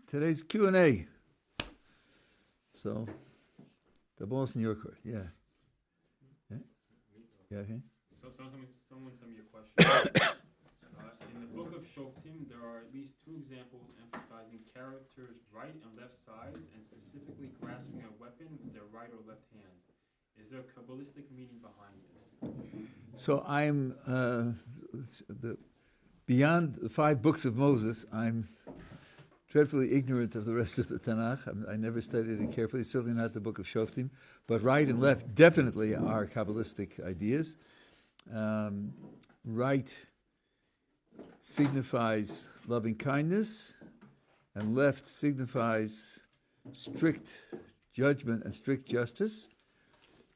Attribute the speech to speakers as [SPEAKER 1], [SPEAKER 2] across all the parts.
[SPEAKER 1] today's Q&A. So, the ball's in your court. Yeah. Yeah. Okay.
[SPEAKER 2] Someone sent me a question. In the book of Shoftim, there are at least two examples emphasizing characters' right and left sides, and specifically grasping a weapon with their right or left hands. Is there a Kabbalistic meaning behind this?
[SPEAKER 1] So I'm beyond the 5 books of Moses. I'm dreadfully ignorant of the rest of the Tanach. I never studied it carefully. Certainly not the book of Shoftim, but right and left definitely are Kabbalistic ideas. Right signifies loving kindness, and left signifies strict judgment and strict justice.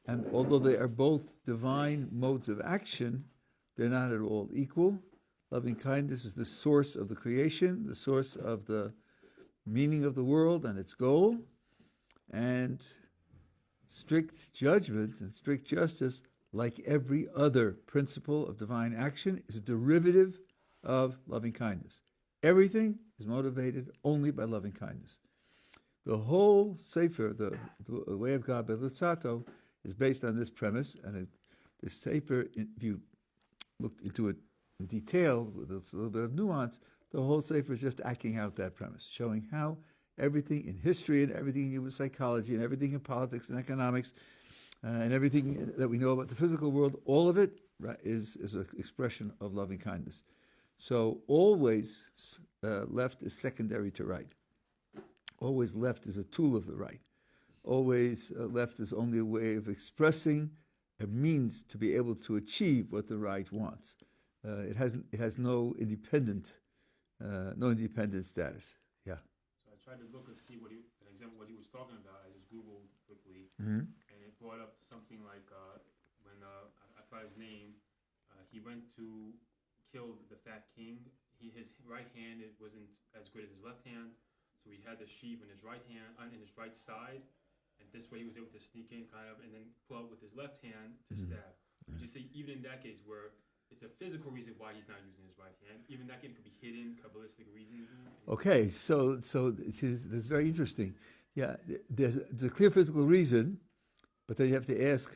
[SPEAKER 1] And although they are both divine modes of action, they're not at all equal. Loving kindness is the source of the creation, the source of the meaning of the world and its goal. And strict judgment and strict justice, like every other principle of divine action, is a derivative of loving kindness. Everything is motivated only by loving kindness. The whole Sefer, the Way of God by Lutzato, is based on this premise, and the Sefer, if you look into it in detail with a little bit of nuance, the whole Sefer is just acting out that premise, showing how everything in history and everything in human psychology and everything in politics and economics and everything that we know about the physical world, all of it is an expression of loving kindness. So always left is secondary to right. Always left is a tool of the right. Always left is only a way of expressing a means to be able to achieve what the right wants. It has no independent status. Yeah.
[SPEAKER 2] So I tried to look and see an example what he was talking about. I just Googled quickly,
[SPEAKER 1] Mm-hmm.
[SPEAKER 2] and it brought up something like when I forgot his name, he went to kill the fat king. His right hand, it wasn't as good as his left hand, so he had the sheaf in his right hand, in his right side, and this way he was able to sneak in kind of, and then pull out with his left hand to stab. Would you say even in that case where it's a physical reason why he's not using his right hand, even that could be hidden Kabbalistic reasoning?
[SPEAKER 1] Okay, so that's very interesting. Yeah, there's a clear physical reason, but then you have to ask,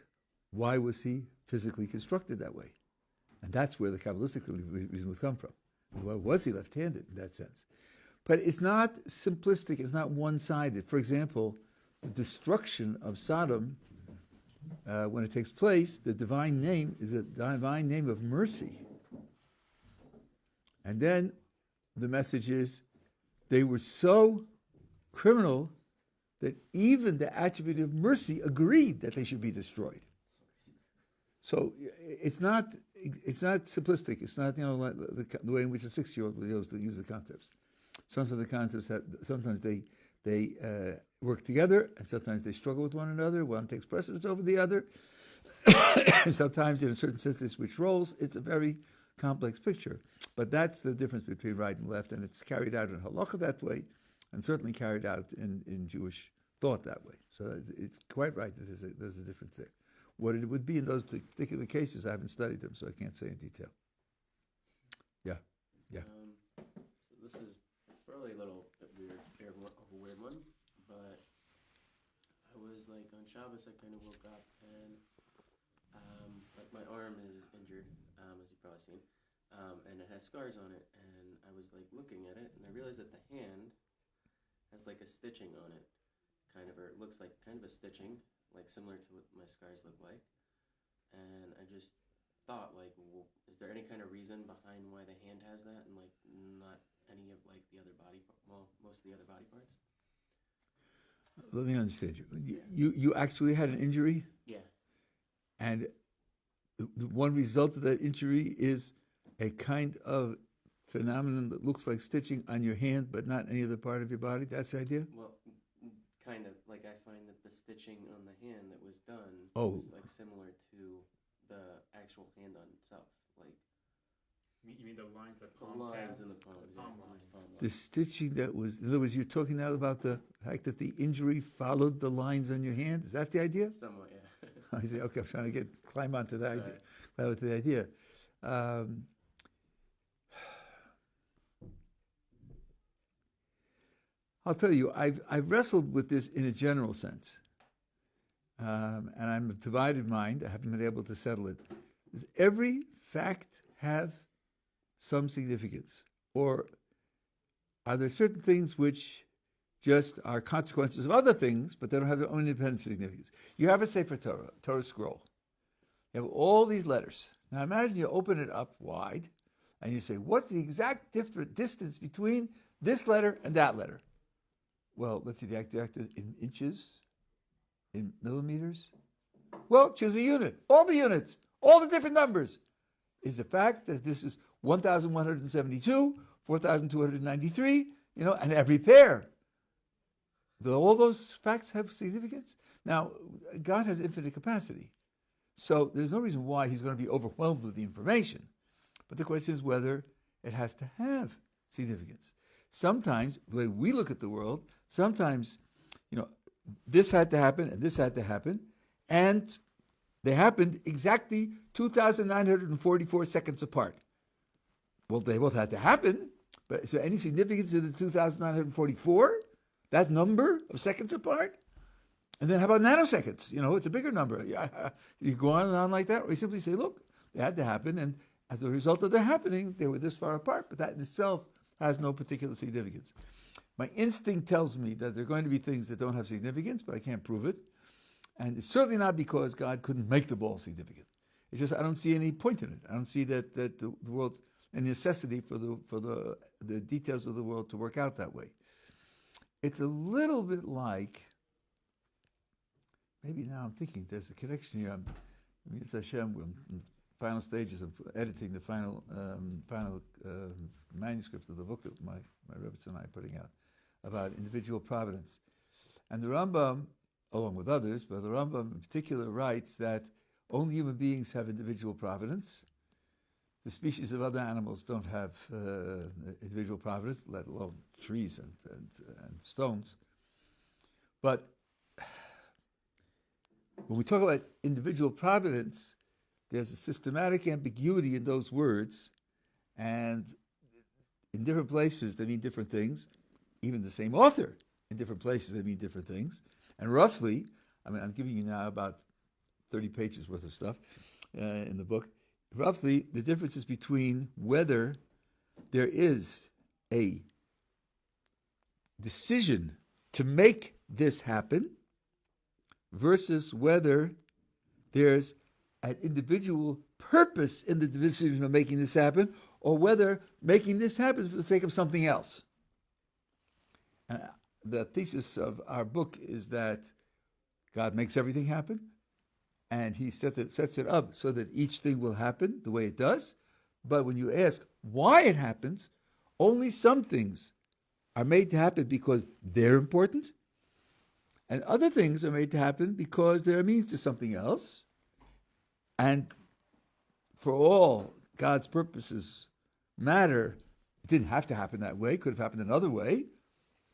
[SPEAKER 1] why was he physically constructed that way? And that's where the Kabbalistic reason would come from. Why was he left-handed in that sense? But it's not simplistic, it's not one-sided. For example, the destruction of Sodom, when it takes place, the divine name is a divine name of mercy. And then the message is, they were so criminal that even the attribute of mercy agreed that they should be destroyed. So it's not simplistic. It's not like the way in which a 6-year-old will use the concepts. Sometimes the concepts sometimes they work together, and sometimes they struggle with one another. One takes precedence over the other. And sometimes, in a certain sense, they switch roles. It's a very complex picture. But that's the difference between right and left, and it's carried out in halacha that way, and certainly carried out in Jewish thought that way. So it's quite right that there's a difference there. What it would be in those particular cases, I haven't studied them, so I can't say in detail. Yeah.
[SPEAKER 3] So this is probably a little bit a weird one, but I was like on Shabbos, I kind of woke up and like my arm is injured, as you've probably seen, and it has scars on it, and I was like looking at it, and I realized that the hand has like a stitching on it, or it looks like kind of a stitching, like similar to what my scars look like. And I just thought, like, well, is there any kind of reason behind why the hand has that and like not any of like the other most of the other body parts?
[SPEAKER 1] Let me understand you. You actually had an injury?
[SPEAKER 3] Yeah.
[SPEAKER 1] And the one result of that injury is a kind of phenomenon that looks like stitching on your hand, but not any other part of your body? That's the idea?
[SPEAKER 3] Well, kind of. Like, I find that the stitching on the hand that was done
[SPEAKER 1] was
[SPEAKER 3] like similar to the actual hand on itself. Like,
[SPEAKER 2] You mean the lines that
[SPEAKER 3] the
[SPEAKER 2] palms
[SPEAKER 3] lines
[SPEAKER 2] have?
[SPEAKER 3] in the palm.
[SPEAKER 2] The palm lines.
[SPEAKER 1] The stitching that was, in other words, you're talking now about the fact that the injury followed the lines on your hand? Is that the idea?
[SPEAKER 3] Somewhat, yeah.
[SPEAKER 1] I say, okay, I'm trying to climb onto that idea.
[SPEAKER 3] Right.
[SPEAKER 1] Climb onto the idea. I'll tell you, I've wrestled with this in a general sense. And I'm of divided mind. I haven't been able to settle it. Does every fact have some significance? Or are there certain things which just are consequences of other things, but they don't have their own independent significance? You have a Sefer Torah, Torah scroll. You have all these letters. Now imagine you open it up wide, and you say, what's the exact different distance between this letter and that letter? Well, let's see, the exact in inches, in millimeters. Well, choose a unit. All the units, all the different numbers. Is the fact that this is 1,172, 4,293, and every pair. Do all those facts have significance? Now, God has infinite capacity. So there's no reason why he's going to be overwhelmed with the information. But the question is whether it has to have significance. Sometimes, the way we look at the world, sometimes, this had to happen and this had to happen, and they happened exactly 2,944 seconds apart. Well, they both had to happen, but is there any significance in the 2,944? That number of seconds apart? And then how about nanoseconds? It's a bigger number. You go on and on like that, or you simply say, look, they had to happen, and as a result of their happening, they were this far apart, but that in itself has no particular significance. My instinct tells me that there are going to be things that don't have significance, but I can't prove it. And it's certainly not because God couldn't make the ball significant. It's just I don't see any point in it. I don't see that the world, a necessity for the details of the world to work out that way. It's a little bit like, maybe now I'm thinking there's a connection here. It's Hashem. We're in the final stages of editing the final manuscript of the book that my Rebbe and I are putting out about individual providence. And the Rambam, along with others, but the Rambam in particular writes that only human beings have individual providence. The species of other animals don't have individual providence, let alone trees and stones. But when we talk about individual providence, there's a systematic ambiguity in those words, and in different places they mean different things. Even the same author, in different places they mean different things. And roughly, I'm giving you now about 30 pages worth of stuff in the book. Roughly, the differences between whether there is a decision to make this happen versus whether there's an individual purpose in the decision of making this happen, or whether making this happen for the sake of something else. The thesis of our book is that God makes everything happen, and he sets it up so that each thing will happen the way it does. But when you ask why it happens, only some things are made to happen because they're important, and other things are made to happen because they're a means to something else. And for all God's purposes matter, it didn't have to happen that way. It could have happened another way.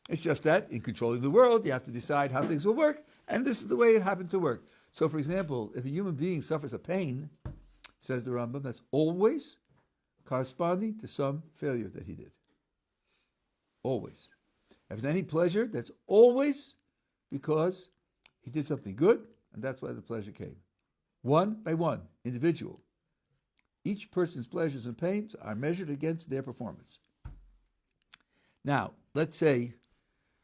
[SPEAKER 1] It's just that in controlling the world, you have to decide how things will work, and this is the way it happened to work. So, for example, if a human being suffers a pain, says the Rambam, that's always corresponding to some failure that he did. Always. If there's any pleasure, that's always because he did something good, and that's why the pleasure came. One by one, individual. Each person's pleasures and pains are measured against their performance. Now, let's say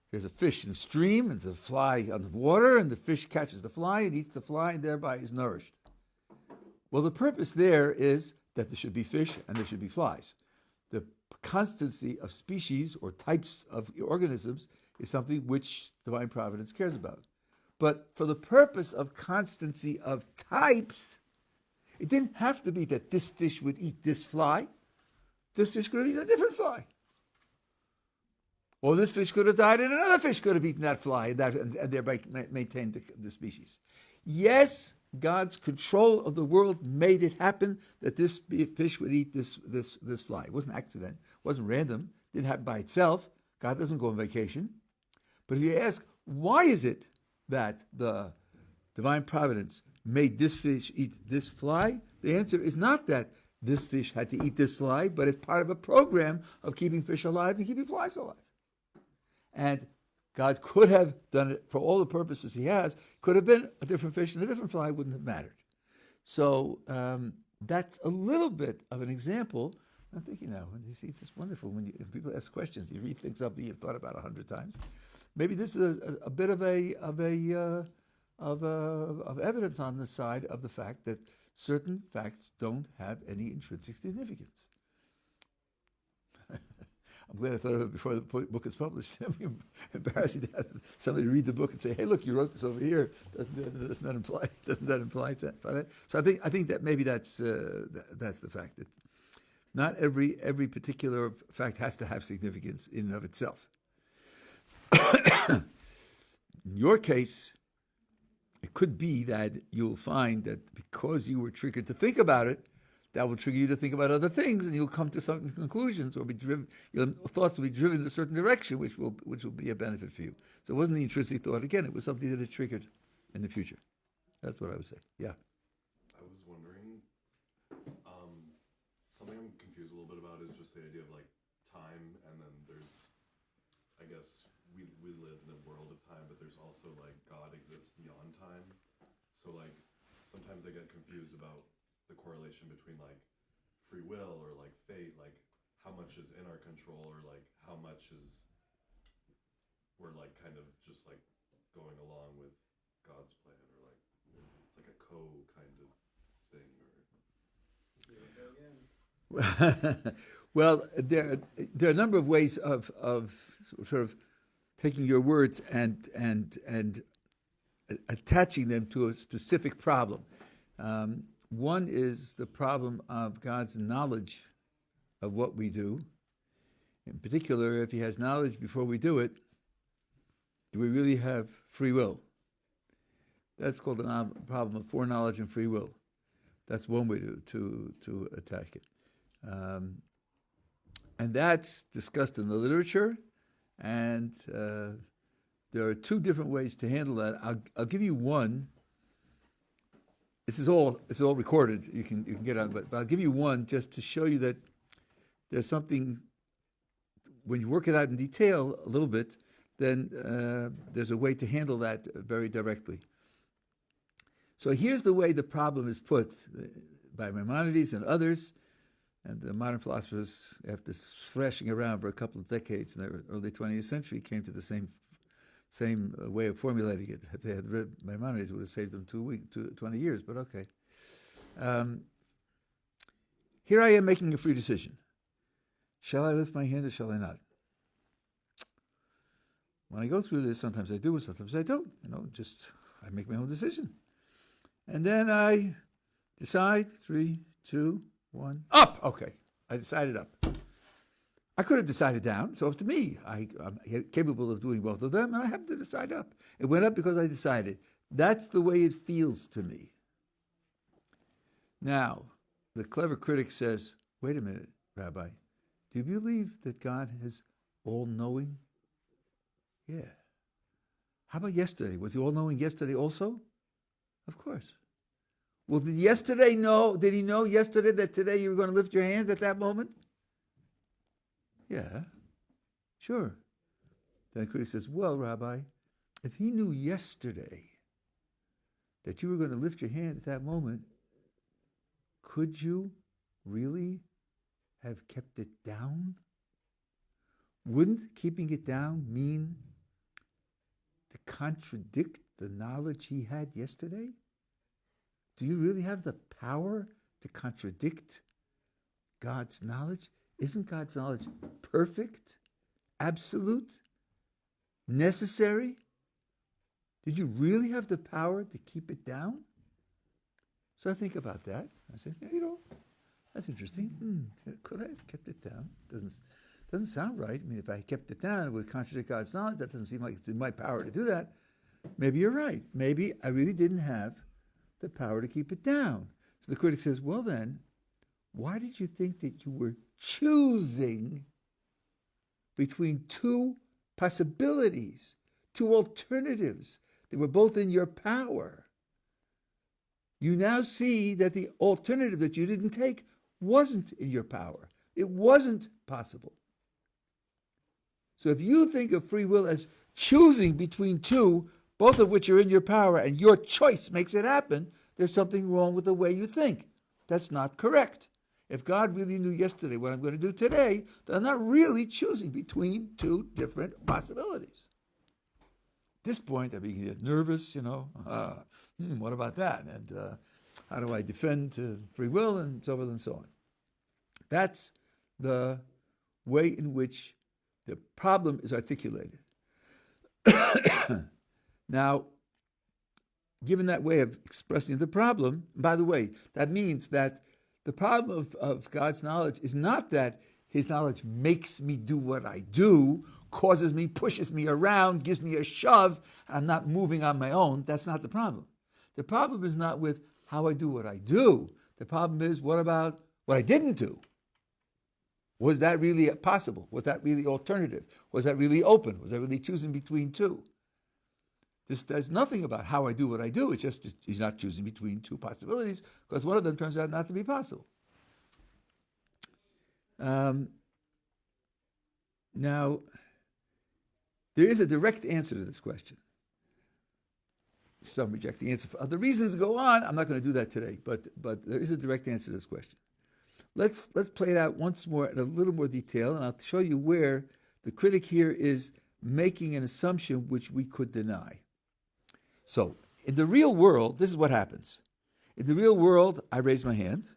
[SPEAKER 1] there's a fish in a stream and there's a fly on the water, and the fish catches the fly and eats the fly and thereby is nourished. Well, the purpose there is that there should be fish and there should be flies. The constancy of species or types of organisms is something which divine providence cares about. But for the purpose of constancy of types, it didn't have to be that this fish would eat this fly. This fish could have eaten a different fly. Or this fish could have died and another fish could have eaten that fly and thereby maintained the species. Yes, God's control of the world made it happen that this fish would eat this fly. It wasn't an accident. It wasn't random. It didn't happen by itself. God doesn't go on vacation. But if you ask, why is it that the divine providence made this fish eat this fly? The answer is not that this fish had to eat this fly, but it's part of a program of keeping fish alive and keeping flies alive. And God could have done it for all the purposes he has. Could have been a different fish and a different fly, wouldn't have mattered. So that's a little bit of an example. I'm thinking now, you see, it's wonderful when people ask questions. You read things up that you've thought about 100 times. Maybe this is a bit of evidence on the side of the fact that certain facts don't have any intrinsic significance. I'm glad I thought of it before the book is published. It'd be embarrassing to have somebody read the book and say, "Hey, look, you wrote this over here." Doesn't that imply that? So I think that maybe that's the fact that not every particular fact has to have significance in and of itself. In your case, it could be that you'll find that because you were triggered to think about it, that will trigger you to think about other things, and you'll come to certain conclusions, or be driven. Your thoughts will be driven in a certain direction, which will be a benefit for you. So it wasn't the intrinsic thought. Again, it was something that it triggered in the future. That's what I would say. Yeah.
[SPEAKER 4] I was wondering, something I'm confused a little bit about is just the idea of like time, and then there's, I guess we live in a world of time, but there's also like God exists beyond time. So like sometimes I get confused about the correlation between like free will or like fate, like how much is in our control, or like how much is we're like kind of just like going along with God's plan, or like it's like a kind of thing, or
[SPEAKER 1] Well, there are a number of ways of sort of taking your words and attaching them to a specific problem. One is the problem of God's knowledge of what we do. In particular, if he has knowledge before we do it, do we really have free will? That's called the problem of foreknowledge and free will. That's one way to attack it. And that's discussed in the literature, and there are two different ways to handle that. I'll give you one. This is all recorded. You can get on, but I'll give you one just to show you that there's something. When you work it out in detail a little bit, then there's a way to handle that very directly. So here's the way the problem is put by Maimonides and others, and the modern philosophers, after thrashing around for a couple of decades in the early 20th century, came to the same way of formulating it. If they had read Maimonides, it would have saved them 20 years, but okay. Here I am making a free decision. Shall I lift my hand or shall I not? When I go through this, sometimes I do and sometimes I don't. I make my own decision. And then I decide, 3, 2, 1, up! Okay, I decided up. I could have decided down, so up to me. I'm capable of doing both of them, and I have to decide up. It went up because I decided. That's the way it feels to me. Now, the clever critic says, wait a minute, Rabbi, do you believe that God is all-knowing? Yeah. How about yesterday? Was he all-knowing yesterday also? Of course. Well, did he know yesterday that today you were going to lift your hand at that moment? Yeah, sure. Then the critic says, well, Rabbi, if he knew yesterday that you were going to lift your hand at that moment, could you really have kept it down? Wouldn't keeping it down mean to contradict the knowledge he had yesterday? Do you really have the power to contradict God's knowledge? Isn't God's knowledge perfect, absolute, necessary? Did you really have the power to keep it down? So I think about that. I say, that's interesting. Could I have kept it down? Doesn't sound right. I mean, if I kept it down, it would contradict God's knowledge. That doesn't seem like it's in my power to do that. Maybe you're right. Maybe I really didn't have the power to keep it down. So the critic says, well then, why did you think that you were choosing between two possibilities, two alternatives that were both in your power? You now see that the alternative that you didn't take wasn't in your power. It wasn't possible. So if you think of free will as choosing between two, both of which are in your power, and your choice makes it happen, there's something wrong with the way you think. That's not correct. If God really knew yesterday what I'm going to do today, then I'm not really choosing between two different possibilities. At this point, I begin to get nervous, what about that? And how do I defend free will, and so forth and so on. That's the way in which the problem is articulated. Now, given that way of expressing the problem, by the way, that means that the problem of God's knowledge is not that his knowledge makes me do what I do, causes me, pushes me around, gives me a shove, and I'm not moving on my own. That's not the problem. The problem is not with how I do what I do. The problem is, what about what I didn't do? Was that really possible? Was that really alternative? Was that really open? Was I really choosing between two? There's nothing about how I do what I do. It's just he's not choosing between two possibilities because one of them turns out not to be possible. Now, there is a direct answer to this question. Some reject the answer for other reasons. Go on. I'm not going to do that today, but there is a direct answer to this question. Let's play it out once more in a little more detail, and I'll show you where the critic here is making an assumption which we could deny. So, in the real world, this is what happens. In the real world, I raise my hand.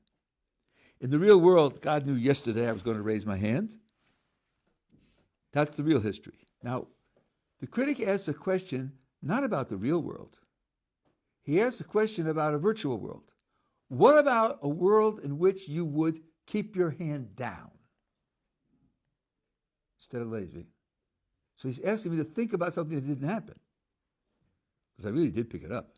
[SPEAKER 1] In the real world, God knew yesterday I was going to raise my hand. That's the real history. Now, the critic asks a question not about the real world. He asks a question about a virtual world. What about a world in which you would keep your hand down instead of raising? So he's asking me to think about something that didn't happen. Because I really did pick it up.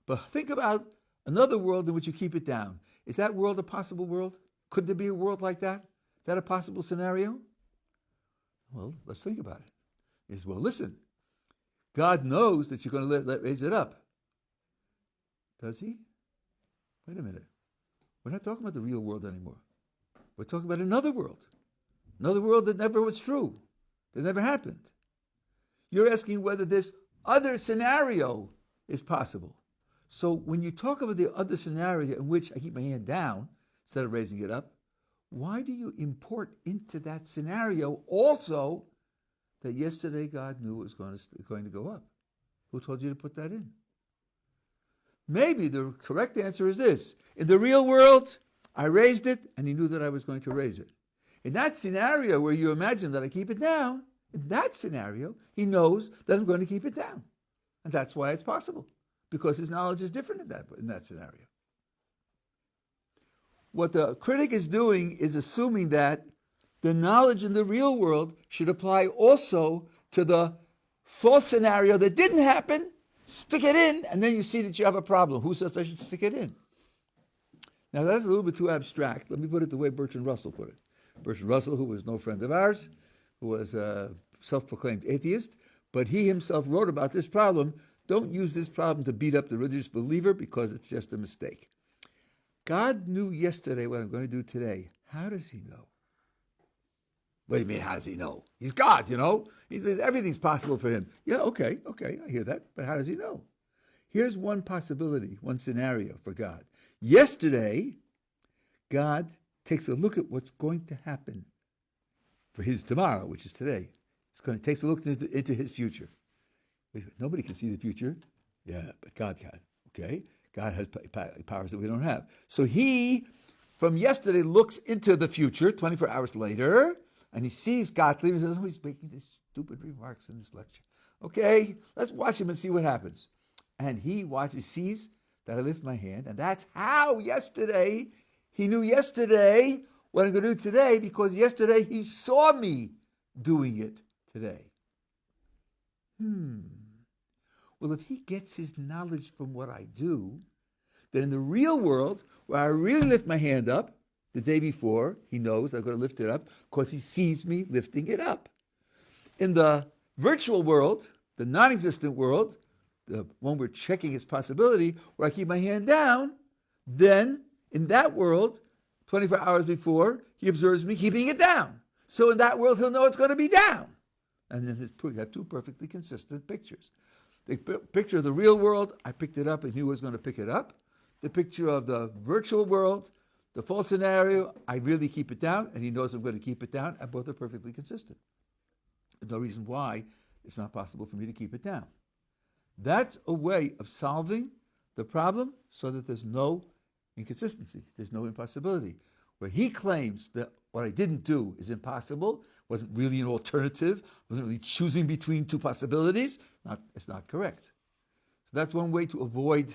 [SPEAKER 1] But think about another world in which you keep it down. Is that world a possible world? Could there be a world like that? Is that a possible scenario? Well, let's think about it. He says, well, listen, God knows that you're going to raise it up. Does he? Wait a minute. We're not talking about the real world anymore. We're talking about another world that never was true, that never happened. You're asking whether this other scenario is possible. So when you talk about the other scenario in which I keep my hand down instead of raising it up, why do you import into that scenario also that yesterday God knew it was going to go up? Who told you to put that in? Maybe the correct answer is this. In the real world, I raised it, and he knew that I was going to raise it. In that scenario where you imagine that I keep it down, in that scenario, he knows that I'm going to keep it down. And that's why it's possible, because his knowledge is different in that scenario. What the critic is doing is assuming that the knowledge in the real world should apply also to the false scenario that didn't happen. Stick it in, and then you see that you have a problem. Who says I should stick it in? Now, that's a little bit too abstract. Let me put it the way Bertrand Russell put it. Bertrand Russell, who was no friend of ours, who was a self-proclaimed atheist, but he himself wrote about this problem. Don't use this problem to beat up the religious believer because it's just a mistake. God knew yesterday what I'm going to do today. How does he know? What do you mean, how does he know? He's God, He says everything's possible for him. Yeah, okay, I hear that. But how does he know? Here's one possibility, one scenario for God. Yesterday, God takes a look at what's going to happen for his tomorrow, which is today. He's going to take a look into his future. Nobody can see the future. Yeah, but God can, okay? God has powers that we don't have. So he, from yesterday, looks into the future, 24 hours later, and he sees Gottlieb and says, oh, he's making these stupid remarks in this lecture. Okay, let's watch him and see what happens. And he sees that I lift my hand, and that's how yesterday, he knew yesterday what I'm going to do today, because yesterday he saw me doing it today. Well, if he gets his knowledge from what I do, then in the real world, where I really lift my hand up, the day before, he knows I'm going to lift it up because he sees me lifting it up. In the virtual world, the non-existent world, the one we're checking its possibility, where I keep my hand down, then in that world, 24 hours before, he observes me keeping it down. So in that world, he'll know it's going to be down. And then you have two perfectly consistent pictures. The picture of the real world, I picked it up and knew I was going to pick it up. The picture of the virtual world, the false scenario, I really keep it down, and he knows I'm going to keep it down, and both are perfectly consistent. There's no reason why it's not possible for me to keep it down. That's a way of solving the problem so that there's no inconsistency, there's no impossibility. Where he claims that what I didn't do is impossible, wasn't really an alternative, wasn't really choosing between two possibilities, it's not correct. So that's one way to avoid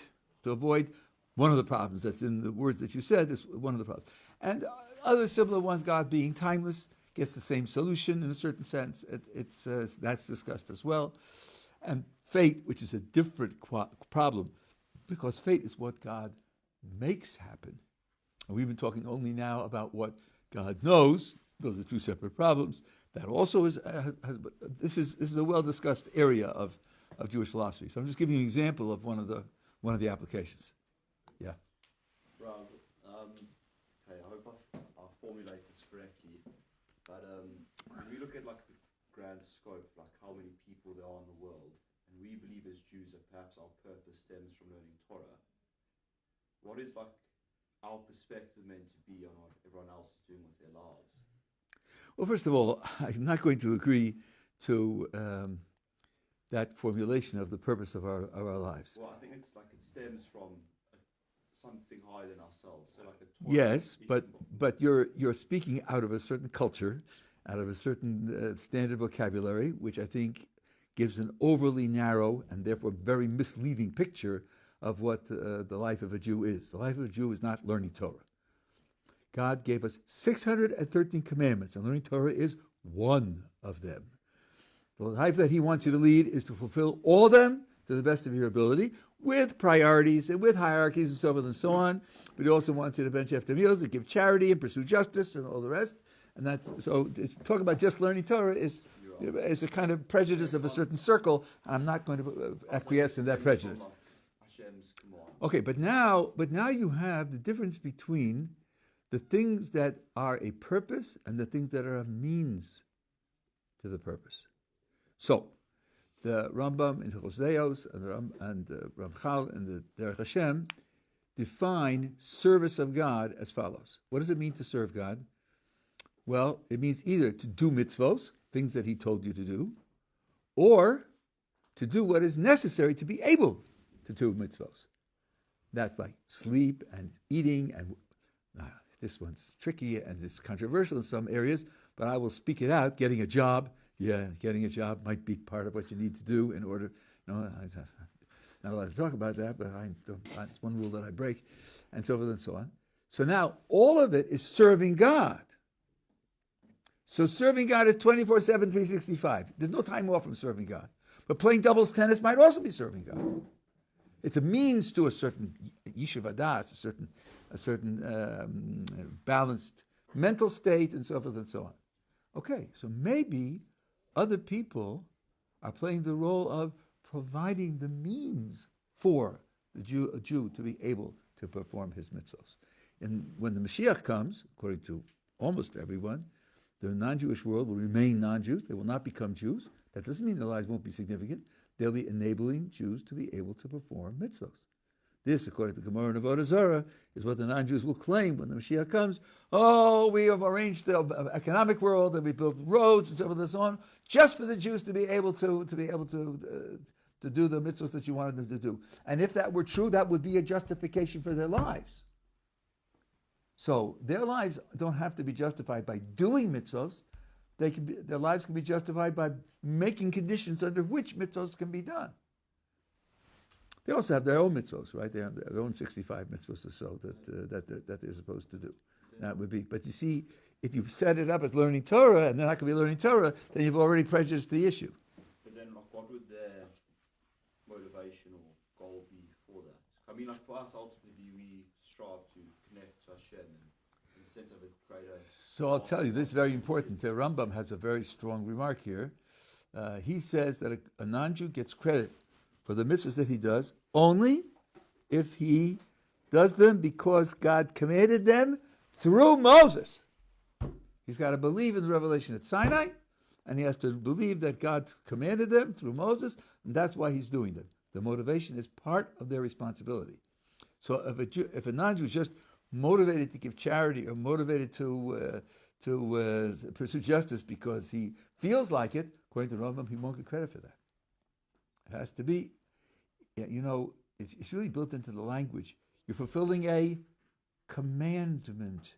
[SPEAKER 1] one of the problems that's in the words that you said, is one of the problems. And other similar ones, God being timeless, gets the same solution in a certain sense. That's discussed as well. And fate, which is a different problem, because fate is what God makes happen. And we've been talking only now about what God knows. Those are two separate problems. That also this is a well-discussed area of Jewish philosophy. So I'm just giving you an example of one of the applications. Yeah.
[SPEAKER 5] Rob, okay, I hope I formulate this correctly, but when we look at like the grand scope, like how many people there are in the world, and we believe as Jews that perhaps our purpose stems from learning Torah, what is like our perspective meant to be on what everyone else is doing with their lives?
[SPEAKER 1] Well, first of all, I'm not going to agree to that formulation of the purpose of our lives.
[SPEAKER 5] Well, I think it's like it stems from something higher than ourselves. So like a Torah
[SPEAKER 1] Yes, but you're speaking out of a certain culture, out of a certain standard vocabulary, which I think gives an overly narrow and therefore very misleading picture of what the life of a Jew is. The life of a Jew is not learning Torah. God gave us 613 commandments, and learning Torah is one of them. The life that he wants you to lead is to fulfill all of them to the best of your ability, with priorities and with hierarchies and so forth and so on. But he also wants you to bench after meals and give charity and pursue justice and all the rest. And that's so. Talk about just learning Torah is a kind of prejudice of a certain circle. And I'm not going to acquiesce in that prejudice. Okay, but now you have the difference between the things that are a purpose and the things that are a means to the purpose. So, the Rambam in Hilchos Deos and the Ramchal in the Derech Hashem define service of God as follows. What does it mean to serve God? Well, it means either to do mitzvos, things that he told you to do, or to do what is necessary to be able to do mitzvos. That's like sleep and eating, and this one's tricky and it's controversial in some areas, but I will speak it out. Getting a job, getting a job might be part of what you need to do in order. I'm not allowed to talk about that, but it's one rule that I break, and so forth and so on. So now all of it is serving God. So serving God is 24/7, 365. There's no time off from serving God. But playing doubles tennis might also be serving God. It's a means to a certain yishuv hadas, a certain balanced mental state, and so forth and so on. Okay, so maybe other people are playing the role of providing the means for a Jew to be able to perform his mitzvos. And when the Mashiach comes, according to almost everyone, the non-Jewish world will remain non-Jews. They will not become Jews. That doesn't mean their lives won't be significant. They'll be enabling Jews to be able to perform mitzvos. This, according to Gemara and Avodah Zarah, is what the non-Jews will claim when the Mashiach comes. Oh, we have arranged the economic world and we built roads and so forth and so on, just for the Jews to be able to do the mitzvos that you wanted them to do. And if that were true, that would be a justification for their lives. So their lives don't have to be justified by doing mitzvos. Their lives can be justified by making conditions under which mitzvos can be done. They also have their own mitzvos, right? They have their own 65 mitzvos or so that they're supposed to do. That would be. But you see, if you set it up as learning Torah and they're not going to be learning Torah, then you've already prejudiced the issue.
[SPEAKER 5] But then, what would their motivation or goal be for that? I mean, for us, ultimately, we strive to connect to Hashem in the sense of a greater...
[SPEAKER 1] So I'll tell you, this is very important. The Rambam has a very strong remark here. He says that a non-Jew gets credit for the mitzvahs that he does only if he does them because God commanded them through Moses. He's got to believe in the revelation at Sinai, and he has to believe that God commanded them through Moses, and that's why he's doing them. The motivation is part of their responsibility. So if a non-Jew is just motivated to give charity or motivated to pursue justice because he feels like it, according to Rambam, he won't get credit for that. It has to be, it's really built into the language. You're fulfilling a commandment,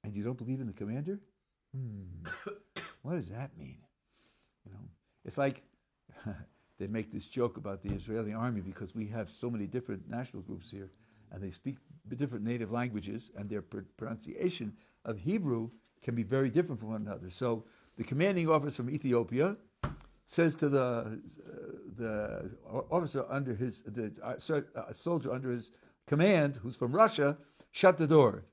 [SPEAKER 1] and you don't believe in the commander? What does that mean? It's like they make this joke about the Israeli army because we have so many different national groups here, and they speak different native languages, and their pronunciation of Hebrew can be very different from one another. So the commanding officer from Ethiopia says to the officer under his, soldier under his command, who's from Russia, shut the door.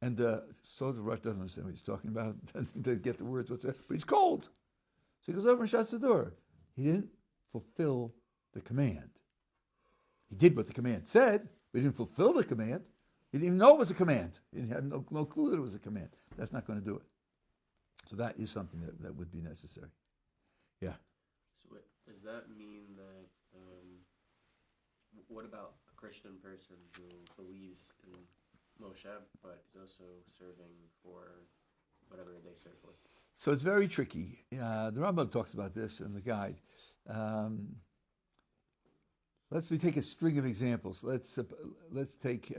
[SPEAKER 1] And the soldier of Russia doesn't understand what he's talking about, doesn't get the words whatsoever, but he's cold. So he goes over and shuts the door. He didn't fulfill the command. He did what the command said, but he didn't fulfill the command. He didn't even know it was a command. He had no clue that it was a command. That's not going to do it. So that is something that would be necessary. Yeah.
[SPEAKER 3] So does that mean that, what about a Christian person who believes in Moshe, but is also serving for whatever they serve for?
[SPEAKER 1] So it's very tricky. The Rambam talks about this in the guide. Let's take a string of examples. Let's take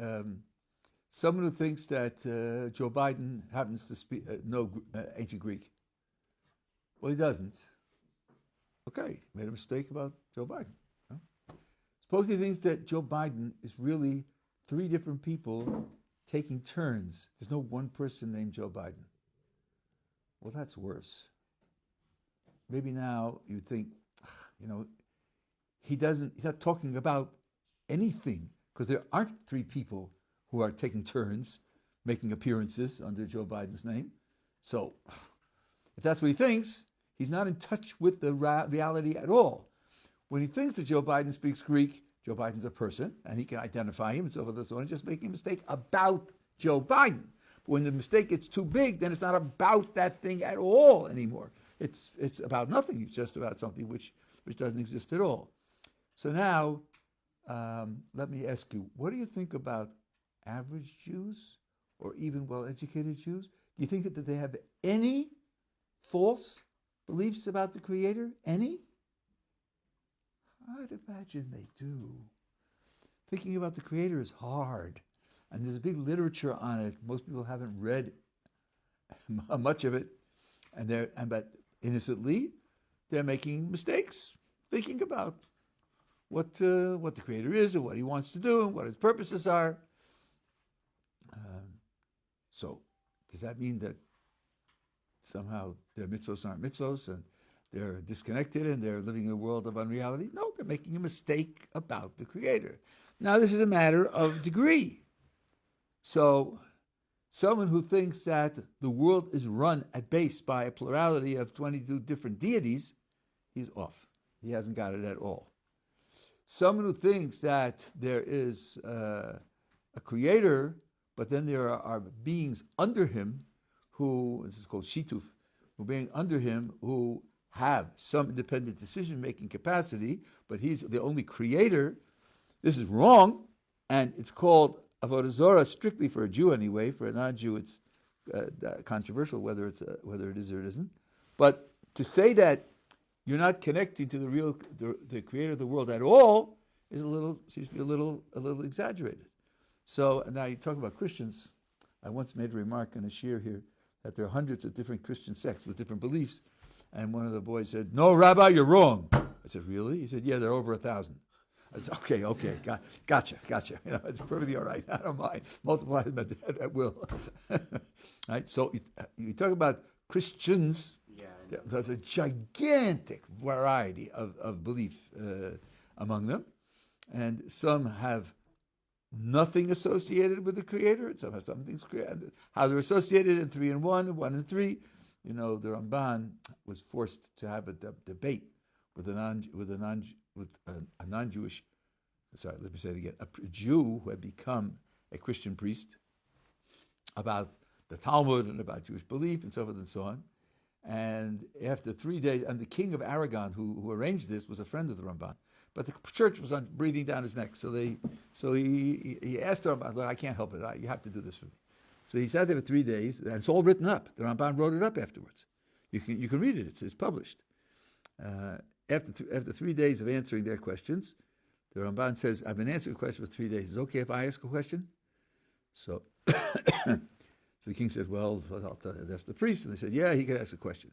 [SPEAKER 1] someone who thinks that Joe Biden happens to know ancient Greek. Well, he doesn't. Okay, made a mistake about Joe Biden. Huh? Suppose he thinks that Joe Biden is really 3 different people taking turns. There's no one person named Joe Biden. Well, that's worse. Maybe now you think, he's not talking about anything, because there aren't 3 people who are taking turns making appearances under Joe Biden's name. So if that's what he thinks, he's not in touch with the reality at all. When he thinks that Joe Biden speaks Greek, Joe Biden's a person, and he can identify him and so forth and so on, just making a mistake about Joe Biden. But when the mistake gets too big, then it's not about that thing at all anymore. It's about nothing. It's just about something which doesn't exist at all. So now, let me ask you, what do you think about average Jews or even well-educated Jews? Do you think that they have any false beliefs about the Creator? Any? I'd imagine they do. Thinking about the Creator is hard, and there's a big literature on it. Most people haven't read much of it, but innocently, they're making mistakes, thinking about what the Creator is, and what He wants to do, and what His purposes are. So, does that mean that somehow their mitzvos aren't mitzvos, and they're disconnected, and they're living in a world of unreality? No, they're making a mistake about the Creator. Now, this is a matter of degree. So, someone who thinks that the world is run at base by a plurality of 22 different deities, he's off. He hasn't got it at all. Someone who thinks that there is a Creator, but then there are beings under him who, this is called shituf, who being under him who have some independent decision-making capacity, but he's the only creator. This is wrong, and it's called avodah zarah strictly for a Jew anyway. For a non-Jew, it's controversial whether it is or it isn't. But to say that you're not connecting to the creator of the world at all seems to be a little exaggerated. So now you talk about Christians. I once made a remark in a shir here that there are hundreds of different Christian sects with different beliefs. And one of the boys said, "No, Rabbi, you're wrong." I said, "Really?" He said, "Yeah, there are over 1,000. I said, okay, gotcha. It's perfectly all right. I don't mind. Multiply them at will. Right? So you talk about Christians. Yeah, there's a gigantic variety of belief among them. And some have nothing associated with the Creator, and some have some things created. How they're associated in 3 and 1, and 1 and 3. The Ramban was forced to have a debate with a non-Jewish. Sorry, let me say it again. A Jew who had become a Christian priest about the Talmud and about Jewish belief and so forth and so on. And after 3 days, and the king of Aragon, who arranged this, was a friend of the Ramban. But the church was breathing down his neck. So he asked the Ramban, look, I can't help it. You have to do this for me. So he sat there for 3 days, and it's all written up. The Ramban wrote it up afterwards. You can read it. It's published. After 3 days of answering their questions, the Ramban says, I've been answering questions for 3 days. Is it okay if I ask a question? So, so the king said, well, I'll tell you, that's the priest. And they said, yeah, he can ask a question.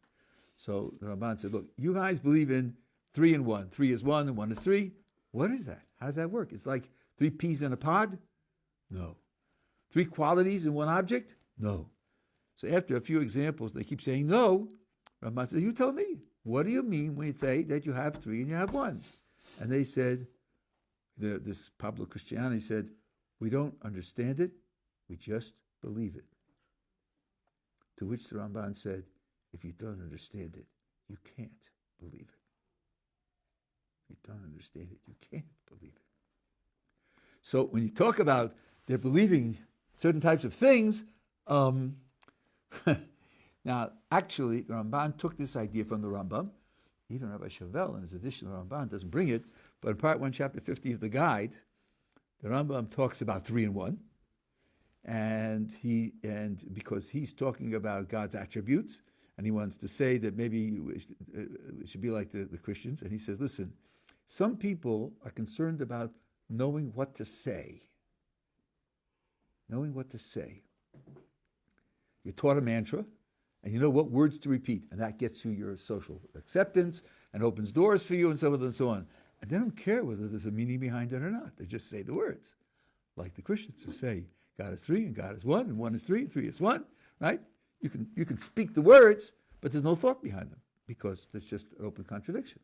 [SPEAKER 1] So the Ramban said, look, you guys believe in 3 and 1. 3 is 1 and 1 is 3. What is that? How does that work? It's like 3 peas in a pod? No. 3 qualities in one object? No. So after a few examples, they keep saying no. Ramban said, you tell me. What do you mean when you say that you have 3 and you have 1? And they said, this Pablo Christiani said, we don't understand it, we just believe it. To which the Ramban said, if you don't understand it, you can't believe it. If you don't understand it, you can't believe it. So when you talk about they're believing certain types of things, now actually the Ramban took this idea from the Rambam. Even Rabbi Chevelle in his edition of the Ramban doesn't bring it, but in part 1, chapter 50 of the guide, the Rambam talks about 3 and 1. And because he's talking about God's attributes, and he wants to say that maybe it should be like the Christians, and he says, listen, some people are concerned about knowing what to say. Knowing what to say. You're taught a mantra, and you know what words to repeat, and that gets you your social acceptance and opens doors for you and so on and so on. And they don't care whether there's a meaning behind it or not. They just say the words, like the Christians who say, God is 3 and God is 1 and 1 is 3 and 3 is 1, right? You can speak the words, but there's no thought behind them because there's just an open contradiction.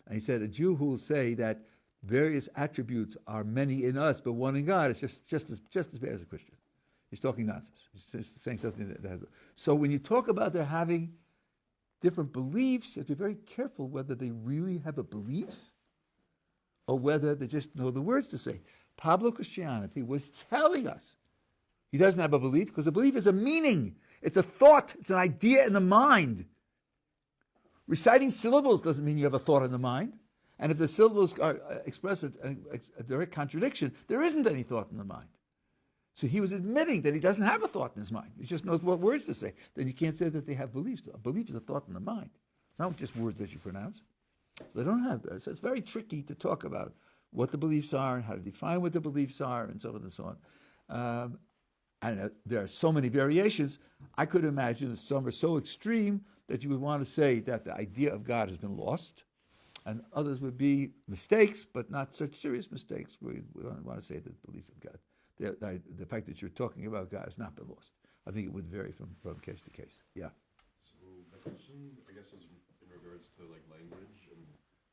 [SPEAKER 1] And he said a Jew who will say that various attributes are many in us, but one in God is just as bad as a Christian. He's talking nonsense. He's just saying something that has. So when you talk about their having different beliefs, you have to be very careful whether they really have a belief or whether they just know the words to say. Pablo Christianity was telling us he doesn't have a belief because a belief is a meaning. It's a thought. It's an idea in the mind. Reciting syllables doesn't mean you have a thought in the mind. And if the syllables express a direct contradiction, there isn't any thought in the mind. So he was admitting that he doesn't have a thought in his mind. He just knows what words to say. Then you can't say that they have beliefs. A belief is a thought in the mind. It's not just words that you pronounce. So they don't have that. So it's very tricky to talk about what the beliefs are and how to define what the beliefs are and so on and so on. And there are so many variations. I could imagine that some are so extreme that you would want to say that the idea of God has been lost, and others would be mistakes, but not such serious mistakes. We don't want to say that belief in God. The fact that you're talking about God has not been lost. I think it would vary from case to case. Yeah.
[SPEAKER 4] So my question, I guess, is in regards to like language, and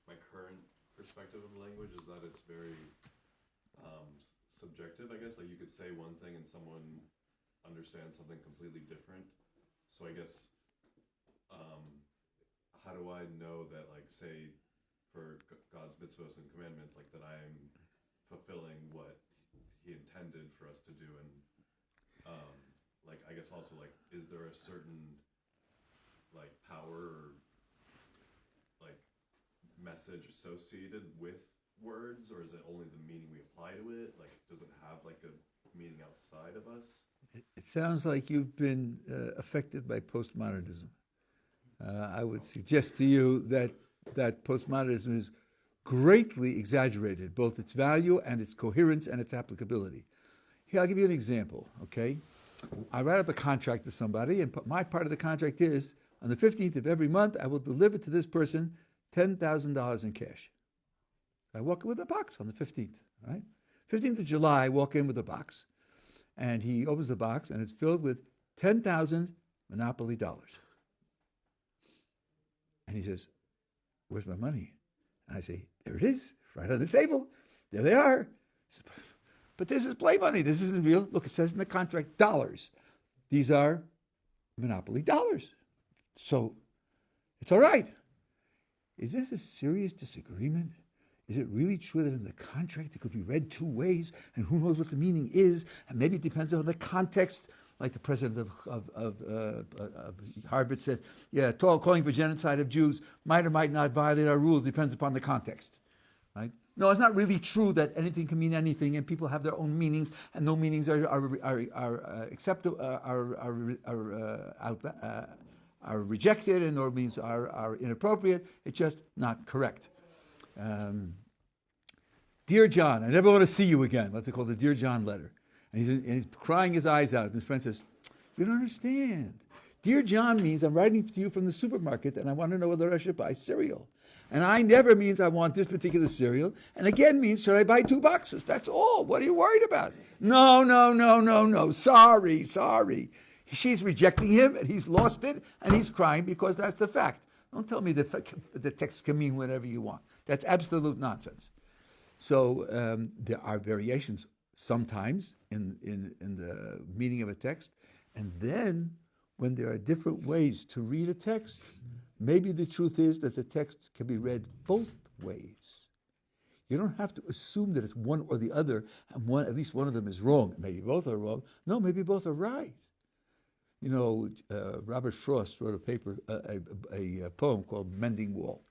[SPEAKER 4] my current perspective of language is that it's very subjective, I guess. Like you could say one thing and someone understands something completely different. So I guess, how do I know that, like, say, for God's mitzvot and commandments, like that I'm fulfilling what He intended for us to do, and like I guess also like, is there a certain like power or like message associated with words, or is it only the meaning we apply to it? Like, does it have like a meaning outside of us?
[SPEAKER 1] It sounds like you've been affected by postmodernism. I would suggest to you that postmodernism is greatly exaggerated, both its value and its coherence and its applicability. Here, I'll give you an example, okay? I write up a contract with somebody, and my part of the contract is, on the 15th of every month, I will deliver to this person $10,000 in cash. I walk in with a box on the 15th, right? 15th of July, I walk in with a box, and he opens the box, and it's filled with 10,000 Monopoly dollars. And he says, where's my money? And I say, there it is, right on the table. There they are. Says, but this is play money. This isn't real. Look, it says in the contract, dollars. These are Monopoly dollars. So it's all right. Is this a serious disagreement? Is it really true that in the contract it could be read two ways, and who knows what the meaning is, and maybe it depends on the context like the president of Harvard said, yeah, calling for genocide of Jews might or might not violate our rules, depends upon the context, right? No, it's not really true that anything can mean anything, and people have their own meanings, and no meanings are acceptable, are rejected, and no means are inappropriate. It's just not correct. Dear John, I never want to see you again. What they call the Dear John letter. And he's crying his eyes out. And his friend says, you don't understand. Dear John means I'm writing to you from the supermarket and I want to know whether I should buy cereal. And I never means I want this particular cereal. And again means should I buy 2 boxes? That's all. What are you worried about? No. Sorry. She's rejecting him and he's lost it and he's crying because that's the fact. Don't tell me the text can mean whatever you want. That's absolute nonsense. So there are variations sometimes in the meaning of a text. And then when there are different ways to read a text, maybe the truth is that the text can be read both ways. You don't have to assume that it's one or the other, and at least one of them is wrong. Maybe both are wrong. No, maybe both are right. You know, Robert Frost wrote a poem called Mending Wall.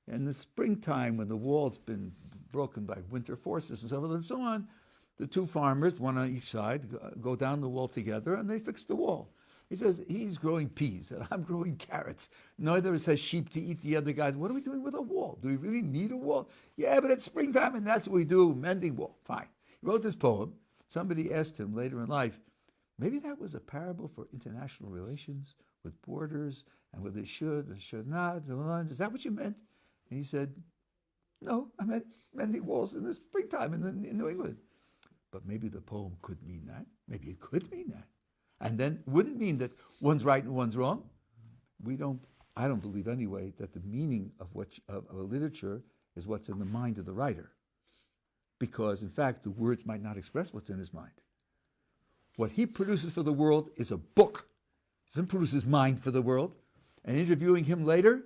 [SPEAKER 1] In the springtime, when the wall's been broken by winter forces and so forth and so on, the 2 farmers, one on each side, go down the wall together and they fix the wall. He says, he's growing peas and I'm growing carrots. Neither of us has sheep to eat the other guys. What are we doing with a wall? Do we really need a wall? Yeah, but it's springtime and that's what we do, mending wall. Fine. He wrote this poem. Somebody asked him later in life, maybe that was a parable for international relations with borders and whether they should and should not. Is that what you meant? And he said, no, I meant mending walls in the springtime in New England. But maybe the poem could mean that. Maybe it could mean that. And then wouldn't mean that one's right and one's wrong. I don't believe anyway that the meaning of a literature is what's in the mind of the writer. Because in fact, the words might not express what's in his mind. What he produces for the world is a book. He doesn't produce his mind for the world. And interviewing him later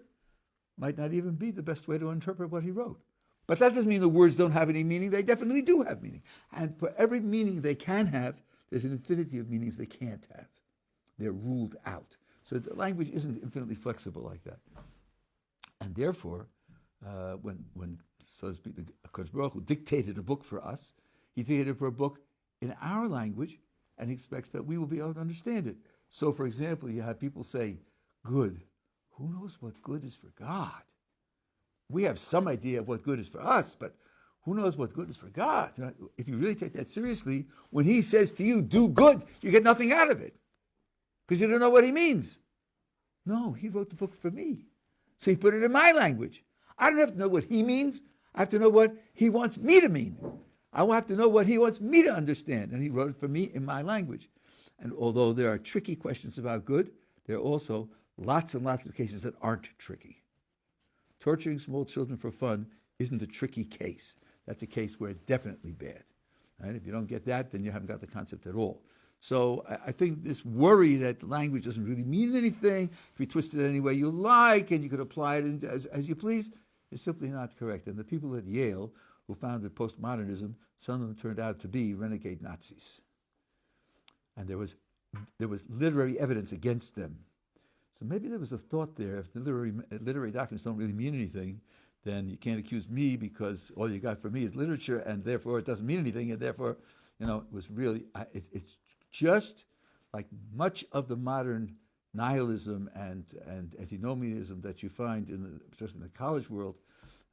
[SPEAKER 1] might not even be the best way to interpret what he wrote. But that doesn't mean the words don't have any meaning. They definitely do have meaning. And for every meaning they can have, there's an infinity of meanings they can't have. They're ruled out. So the language isn't infinitely flexible like that. And therefore, when so to speak, the HaKadosh Baruch Hu dictated a book for us, he dictated for a book in our language, and he expects that we will be able to understand it. So, for example, you have people say, good. Who knows what good is for God? We have some idea of what good is for us, but who knows what good is for God? If you really take that seriously, when he says to you, do good, you get nothing out of it because you don't know what he means. No, he wrote the book for me. So he put it in my language. I don't have to know what he means. I have to know what he wants me to mean. I have to know what he wants me to understand. And he wrote it for me in my language. And although there are tricky questions about good, there are also lots and lots of cases that aren't tricky. Torturing small children for fun isn't a tricky case. That's a case where it's definitely bad. Right? If you don't get that, then you haven't got the concept at all. So I think this worry that language doesn't really mean anything, if you twist it any way you like, and you could apply it as you please, is simply not correct. And the people at Yale who founded postmodernism, some of them turned out to be renegade Nazis. And there was literary evidence against them. So maybe there was a thought there, if the literary documents don't really mean anything, then you can't accuse me because all you got for me is literature, and therefore it doesn't mean anything, and therefore, it was really, it's just like much of the modern nihilism and antinomianism that you find, especially in the college world,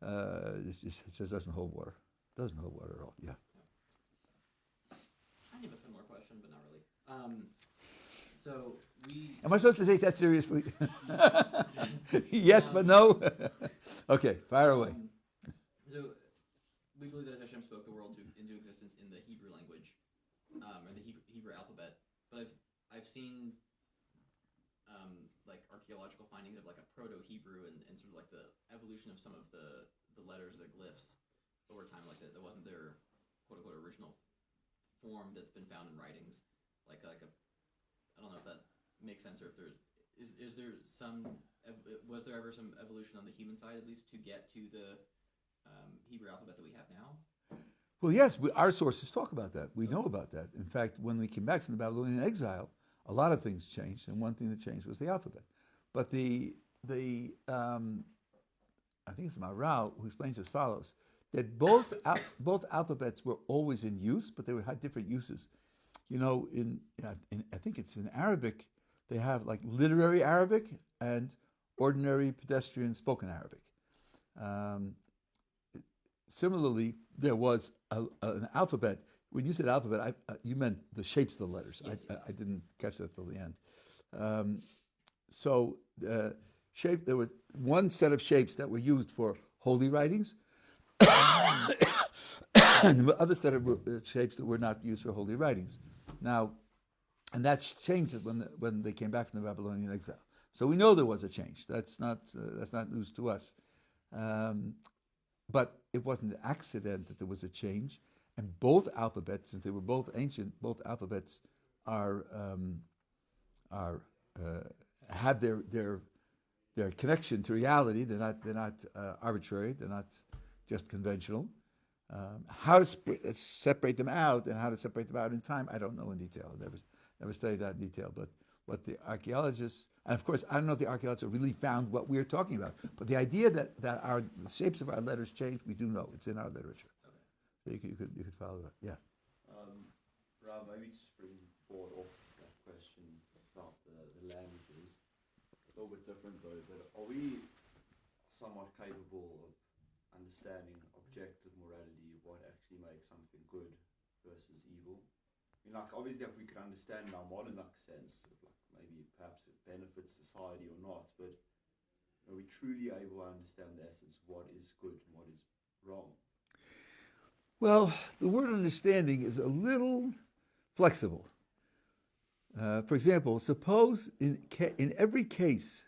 [SPEAKER 1] it just doesn't hold water. Doesn't hold water at all, yeah.
[SPEAKER 6] I have a similar question, but not really.
[SPEAKER 1] Am I supposed to take that seriously? Yes, but no? Okay, fire away.
[SPEAKER 6] So we believe that Hashem spoke the world into existence in the Hebrew language, or the Hebrew alphabet. But I've seen like archaeological findings of like a Proto-Hebrew and sort of like the evolution of some of the letters or the glyphs over time, like that wasn't their quote unquote original form that's been found in writings. Like a I don't know if that makes sense, or if there is there some was there ever some evolution on the human side at least to get to the Hebrew alphabet that we have now?
[SPEAKER 1] Well, yes, our sources talk about that. We know about that. In fact, when we came back from the Babylonian exile, a lot of things changed, and one thing that changed was the alphabet. But I think it's Maral who explains as follows, that both alphabets were always in use, but they had different uses. You know, I think it's in Arabic, they have like literary Arabic and ordinary pedestrian spoken Arabic. Similarly, there was an alphabet. When you said alphabet, you meant the shapes of the letters.
[SPEAKER 6] Yes,
[SPEAKER 1] I didn't catch that till the end. There was one set of shapes that were used for holy writings, and the other set of shapes that were not used for holy writings. Now, and that changed when they came back from the Babylonian exile. So we know there was a change. That's not news to us. But it wasn't an accident that there was a change. And both alphabets, since they were both ancient, both alphabets have their connection to reality. They're not arbitrary. They're not just conventional. How to separate them out and how to separate them out in time, I don't know in detail. I never studied that in detail. But what the archaeologists, and of course, I don't know if the archaeologists have really found what we're talking about. But the idea that the shapes of our letters change, we do know. It's in our literature. So you could follow that. Yeah.
[SPEAKER 5] Rob, maybe to spring forward off that question about the languages, a little bit different though, but are we somewhat capable of understanding objective morality of what actually makes something good versus evil? I mean, like, obviously, like, we can understand in our modern sense, like, maybe perhaps it benefits society or not, but are we truly able to understand the essence of what is good and what is wrong?
[SPEAKER 1] Well, the word understanding is a little flexible. For example, suppose in every case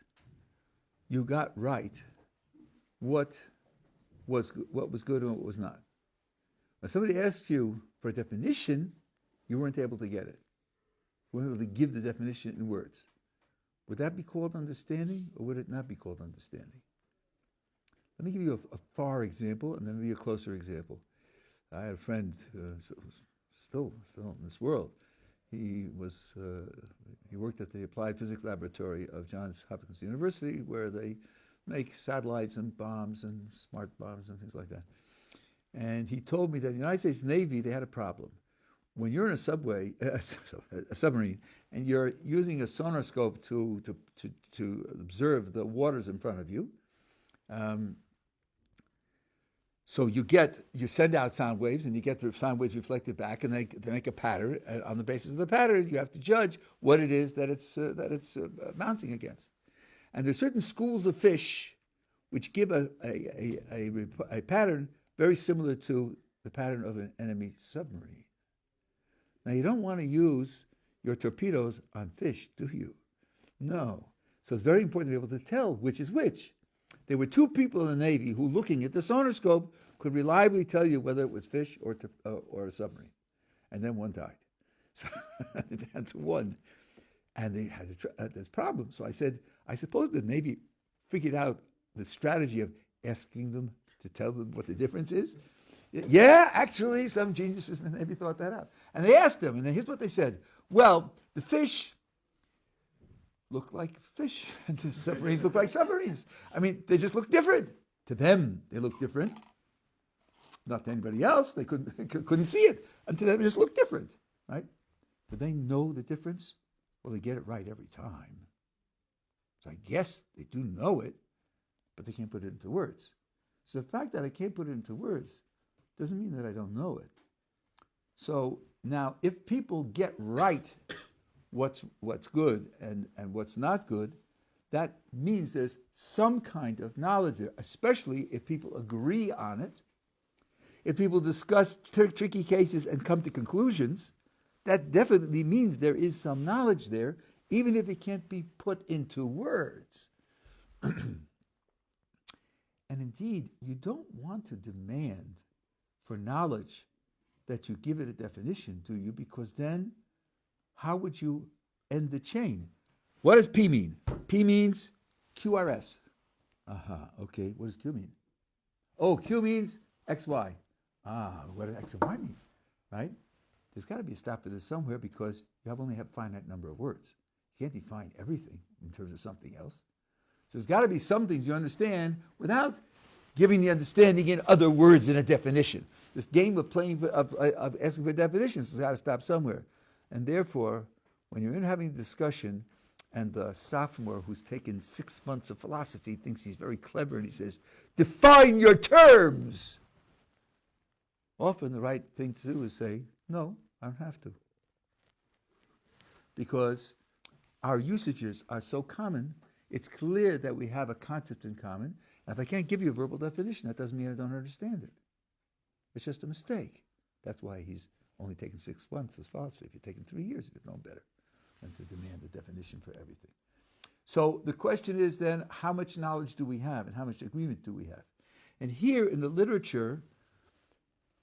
[SPEAKER 1] you got right what was good and what was not. When somebody asked you for a definition, you weren't able to get it. You weren't able to give the definition in words. Would that be called understanding, or would it not be called understanding? Let me give you a far example, and then maybe a closer example. I had a friend still in this world. He worked at the Applied Physics Laboratory of Johns Hopkins University, where they make satellites and bombs and smart bombs and things like that. And he told me that in the United States Navy, they had a problem. When you're in a submarine, and you're using a sonar scope to observe the waters in front of you, so you send out sound waves, and you get the sound waves reflected back, and they make a pattern. And on the basis of the pattern, you have to judge what it is that it's mounting against. And there's certain schools of fish which give a pattern very similar to the pattern of an enemy submarine. Now, you don't want to use your torpedoes on fish, do you? No. So it's very important to be able to tell which is which. There were two people in the Navy who, looking at the sonar scope, could reliably tell you whether it was fish or a submarine. And then one died. So down to one. And they had this problem. So I said, I suppose the Navy figured out the strategy of asking them to tell them what the difference is. Yeah, actually, some geniuses in the Navy thought that out. And they asked them, and here's what they said. Well, the fish look like fish, and the submarines look like submarines. I mean, they just look different. To them, they look different. Not to anybody else. They couldn't see it. And to them, it just looked different, right? Do they know the difference? Well, they get it right every time. So I guess they do know it, but they can't put it into words. So the fact that I can't put it into words doesn't mean that I don't know it. So now, if people get right what's good and what's not good, that means there's some kind of knowledge there, especially if people agree on it. If people discuss tricky cases and come to conclusions, that definitely means there is some knowledge there, even if it can't be put into words. And indeed, you don't want to demand for knowledge that you give it a definition, do you? Because then, how would you end the chain? What does P mean? P means QRS. Okay, what does Q mean? Oh, Q means XY. What does X and Y mean? Right? There's got to be a stop for this somewhere, because only have a finite number of words. You can't define everything in terms of something else. So there's got to be some things you understand without giving the understanding in other words in a definition. This game of of asking for definitions has got to stop somewhere. And therefore, when you're in having a discussion and the sophomore who's taken 6 months of philosophy thinks he's very clever and he says, define your terms. Often the right thing to do is say, no, I don't have to. Because our usages are so common, it's clear that we have a concept in common. And if I can't give you a verbal definition, that doesn't mean I don't understand it. It's just a mistake. That's why he's only taken 6 months as philosophy. If you'd taken 3 years, you'd have known better than to demand a definition for everything. So the question is then, how much knowledge do we have and how much agreement do we have? And here in the literature,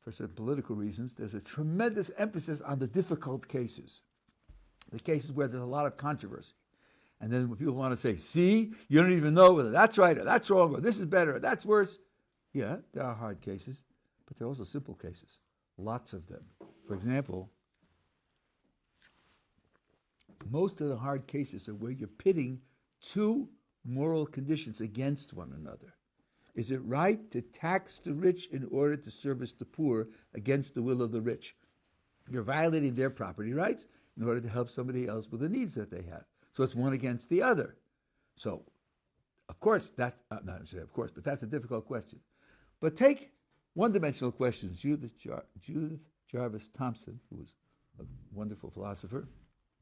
[SPEAKER 1] for certain political reasons, there's a tremendous emphasis on the difficult cases, the cases where there's a lot of controversy. And then when people want to say, see, you don't even know whether that's right or that's wrong or this is better or that's worse. Yeah, there are hard cases, but there are also simple cases, lots of them. For example, most of the hard cases are where you're pitting two moral conditions against one another. Is it right to tax the rich in order to service the poor against the will of the rich? You're violating their property rights in order to help somebody else with the needs that they have. So it's one against the other. So, of course, that's not say of course, but that's a difficult question. But take one-dimensional questions. Judith Jarvis Thompson, who was a wonderful philosopher,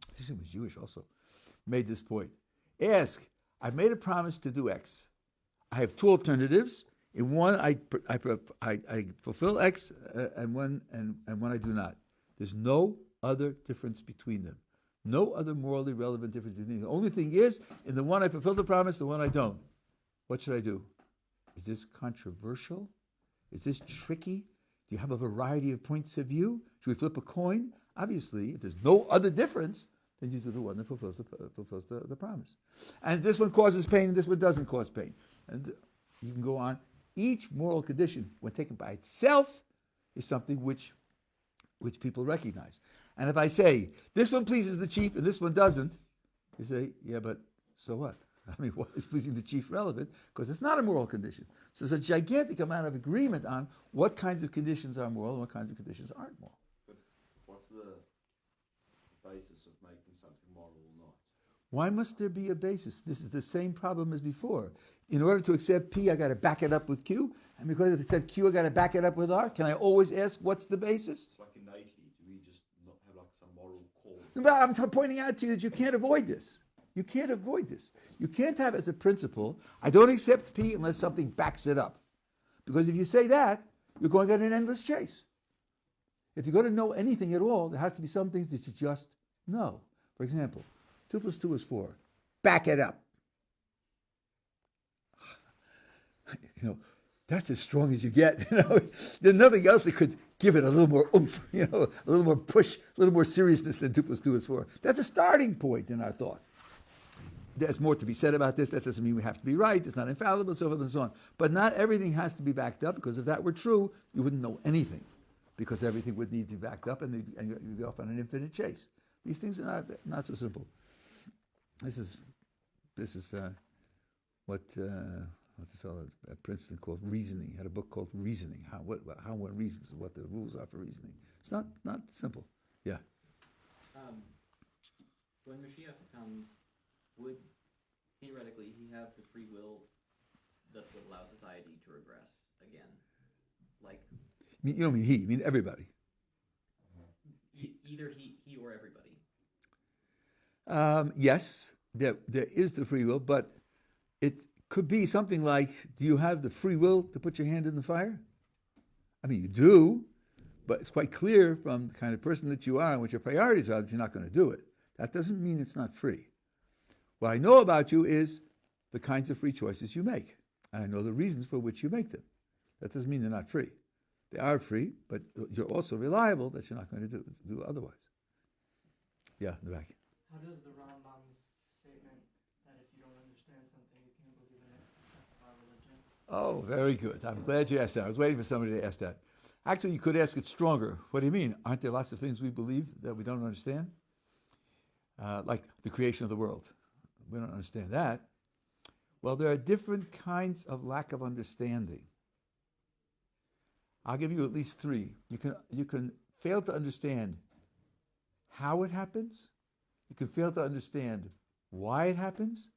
[SPEAKER 1] I think she was Jewish also, made this point. Ask, I've made a promise to do X. I have two alternatives. In one, I fulfill X, and one I do not. There's no other difference between them. No other morally relevant difference between them. The only thing is, in the one I fulfill the promise, the one I don't. What should I do? Is this controversial? Is this tricky? Do you have a variety of points of view? Should we flip a coin? Obviously, if there's no other difference, then you do the one that fulfills the promise. And this one causes pain, and this one doesn't cause pain. And you can go on. Each moral condition, when taken by itself, is something which people recognize. And if I say, this one pleases the chief and this one doesn't, you say, yeah, but so what? I mean, why is pleasing the chief relevant? Because it's not a moral condition. So there's a gigantic amount of agreement on what kinds of conditions are moral and what kinds of conditions aren't moral.
[SPEAKER 5] But what's the basis of making something moral or not?
[SPEAKER 1] Why must there be a basis? This is the same problem as before. In order to accept P, I got to back it up with Q. And because to accept Q, I got to back it up with R. Can I always ask, what's the basis?
[SPEAKER 5] It's like innately. Do we just not have like some moral cause?
[SPEAKER 1] But I'm pointing out to you that you can't avoid this. You can't avoid this. You can't have as a principle, I don't accept P unless something backs it up. Because if you say that, you're going on an endless chase. If you're going to know anything at all, there has to be some things that you just know. For example, 2 + 2 is 4. Back it up. That's as strong as you get. There's nothing else that could give it a little more oomph, a little more push, a little more seriousness than 2 + 2 is 4. That's a starting point in our thought. There's more to be said about this. That doesn't mean we have to be right. It's not infallible, so forth and so on. But not everything has to be backed up, because if that were true, you wouldn't know anything, because everything would need to be backed up, and you'd be off on an infinite chase. These things are not so simple. This is what what's the fellow at Princeton called reasoning. He had a book called Reasoning. How one reasons and what the rules are for reasoning. It's not simple. Yeah.
[SPEAKER 6] When Mashiach comes, would theoretically he have the free will that would allow society to regress again? Like,
[SPEAKER 1] You don't mean he, you mean everybody.
[SPEAKER 6] Either he or everybody.
[SPEAKER 1] Yes, there is the free will, but it could be something like, do you have the free will to put your hand in the fire? I mean, you do, but it's quite clear from the kind of person that you are and what your priorities are that you're not going to do it. That doesn't mean it's not free. What I know about you is the kinds of free choices you make, and I know the reasons for which you make them. That doesn't mean they're not free. They are free, but you're also reliable that you're not going to do otherwise. Yeah, in the back.
[SPEAKER 7] How does the Rambam's statement that if you don't understand something, you can't believe in it affect our religion?
[SPEAKER 1] Oh, very good. I'm glad you asked that. I was waiting for somebody to ask that. Actually, you could ask it stronger. What do you mean? Aren't there lots of things we believe that we don't understand? like the creation of the world. We don't understand that. Well, there are different kinds of lack of understanding. I'll give you at least three. You can fail to understand how it happens, you can fail to understand why it happens,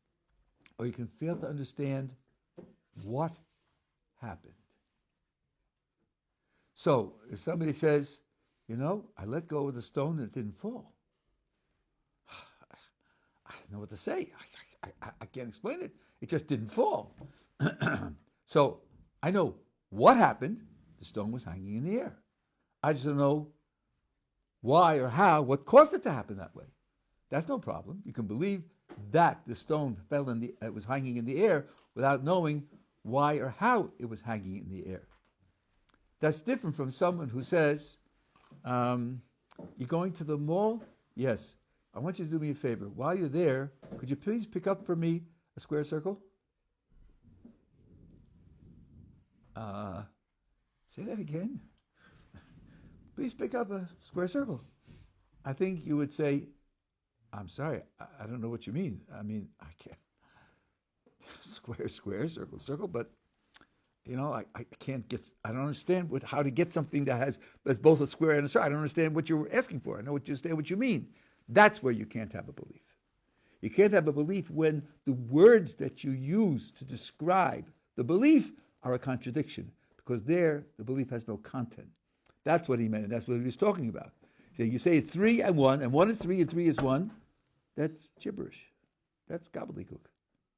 [SPEAKER 1] or you can fail to understand what happened. So, if somebody says, I let go of the stone and it didn't fall, I don't know what to say. I can't explain it. It just didn't fall. So, I know what happened. The stone was hanging in the air. I just don't know why or how, what caused it to happen that way. That's no problem. You can believe that the stone it was hanging in the air without knowing why or how it was hanging in the air. That's different from someone who says, you're going to the mall? Yes. I want you to do me a favor. While you're there, could you please pick up for me a square circle? Say that again. Please pick up a square circle. I think you would say, I'm sorry, I don't know what you mean. I mean, I can't. Square, circle, but I can't get, I don't understand how to get something that's both a square and a circle. I don't understand what you're asking for. I know what you mean. That's where you can't have a belief. You can't have a belief when the words that you use to describe the belief are a contradiction, because there the belief has no content. That's what he meant, and that's what he was talking about. So you say 3 and 1 is 3 and 3 is 1. That's gibberish. That's gobbledygook.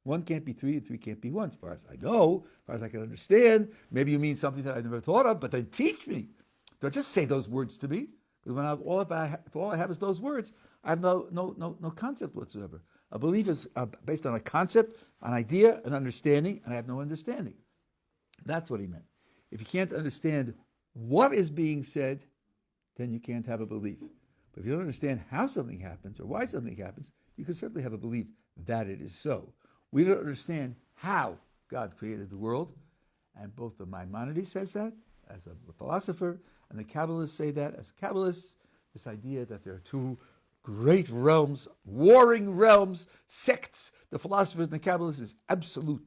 [SPEAKER 1] 1 can't be 3 and 3 can't be 1, as far as I know, as far as I can understand. Maybe you mean something that I never thought of, but then teach me. Don't just say those words to me. Because if all I have is those words, I have no concept whatsoever. A belief is based on a concept, an idea, an understanding, and I have no understanding. That's what he meant. If you can't understand what is being said, then you can't have a belief. But if you don't understand how something happens or why something happens, you can certainly have a belief that it is so. We don't understand how God created the world, and both the Maimonides says that as a philosopher, and the Kabbalists say that as Kabbalists, this idea that there are two great realms, warring realms, sects, the philosophers and the Kabbalists is absolute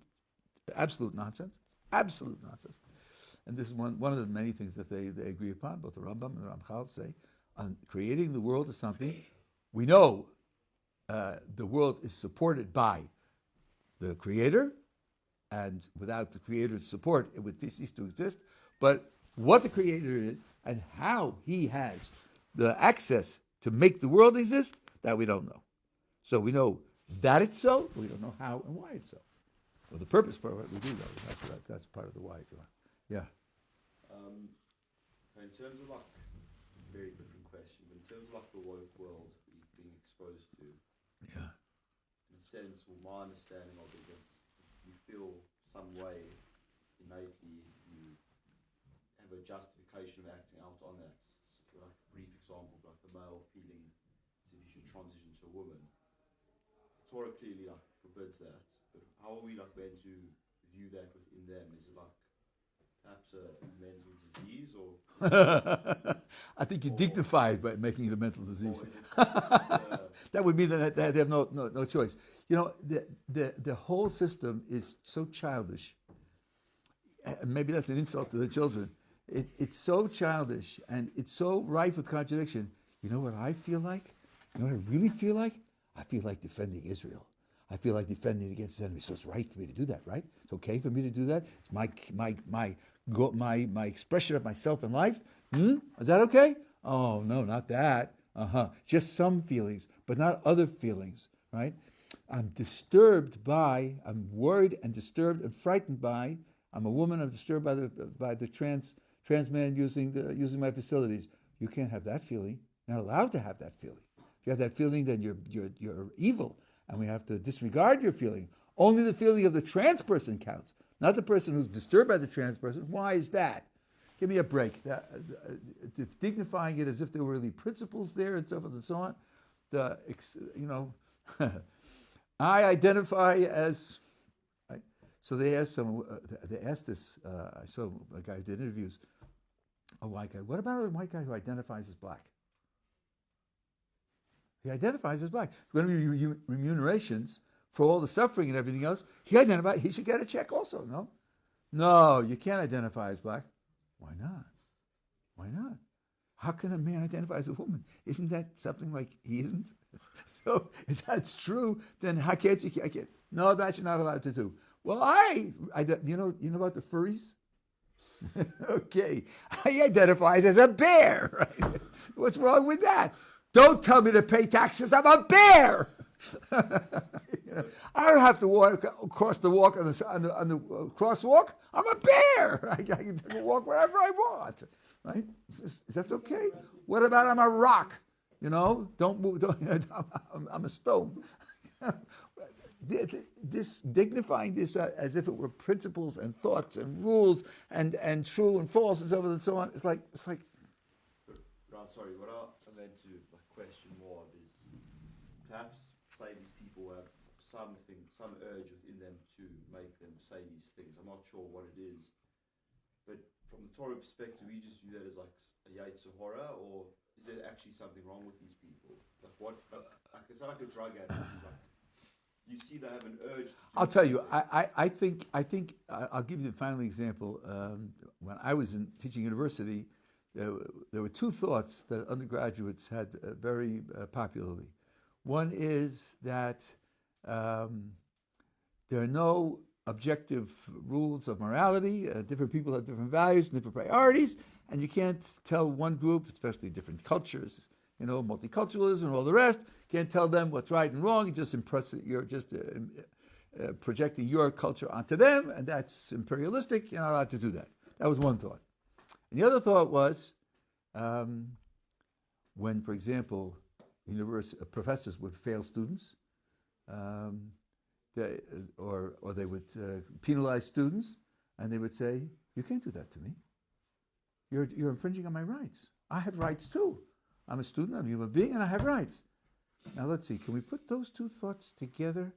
[SPEAKER 1] nonsense. Absolute nonsense. And this is one of the many things that they agree upon. Both the Rambam and the Ramchal say, on creating the world is something. We know the world is supported by the Creator, and without the Creator's support, it would cease to exist. But what the Creator is and how He has the access to make the world exist, that we don't know. So we know that it's so, but we don't know how and why it's so. Well, the purpose for what we do, though, that's part of the why. Yeah.
[SPEAKER 5] In terms of it's a very different question, but in terms of the woke world we've been exposed to,
[SPEAKER 1] Yeah.
[SPEAKER 5] in a sense, or my understanding of it, that if you feel some way innately, you have a justification of acting out on that. So, like a brief example, like the male feeling as if you should transition to a woman. Torah clearly forbids that, but how are we meant to view that within them? Is it perhaps a mental disease, or
[SPEAKER 1] I think you dignify it by making it a mental disease.
[SPEAKER 5] or is it
[SPEAKER 1] That would mean that they have no choice. The whole system is so childish. And maybe that's an insult to the children. It's so childish and it's so rife with contradiction. You know what I feel like? You know what I really feel like? I feel like defending Israel. I feel like defending against the enemy. So it's right for me to do that, right? It's okay for me to do that. It's my expression of myself in life. Is that okay? Oh no, not that. Just some feelings, but not other feelings, right? I'm worried and disturbed and frightened by. I'm a woman. I'm disturbed by the trans man using my facilities. You can't have that feeling. You're not allowed to have that feeling. If you have that feeling, then you're evil. And we have to disregard your feeling. Only the feeling of the trans person counts, not the person who's disturbed by the trans person. Why is that? Give me a break. Dignifying it as if there were really principles there and so forth and so on. I identify as. Right? So they asked this. I saw a guy who did interviews. A white guy. What about a white guy who identifies as black? He identifies as black. If there are going to be remunerations for all the suffering and everything else, he should get a check also, no? No, you can't identify as black. Why not? Why not? How can a man identify as a woman? Isn't that something like he isn't? So if that's true, then how can't you? No, that you're not allowed to do. Well, you know about the furries? Okay, he identifies as a bear. Right? What's wrong with that? Don't tell me to pay taxes. I'm a bear. You know, I don't have to walk across the walk on the crosswalk. I'm a bear. I can walk wherever I want. Right? Is that okay? What about I'm a rock? You know, don't move. I'm a stone. This dignifying this as if it were principles and thoughts and rules and true and false and so on and so on. It's like.
[SPEAKER 5] Right, sorry. What I meant to question more of is perhaps say these people have some urge within them to make them say these things. I'm not sure what it is, but from the Torah perspective, we just view that as like a yetzer hara, or is there actually something wrong with these people? Like what? Like it's not like a drug addict. It's like you see they have an urge to do
[SPEAKER 1] I'll tell you,
[SPEAKER 5] something.
[SPEAKER 1] I think I'll give you the final example. When I was teaching university, there were two thoughts that undergraduates had very popularly. One is that there are no objective rules of morality. Different people have different values, different priorities, and you can't tell one group, especially different cultures, multiculturalism and all the rest, can't tell them what's right and wrong. You're just projecting your culture onto them, and that's imperialistic. You're not allowed to do that. That was one thought. And the other thought was when, for example, professors would fail students, or they would penalize students, and they would say, "You can't do that to me. You're infringing on my rights. I have rights too. I'm a student, I'm a human being, and I have rights." Now let's see, can we put those two thoughts together?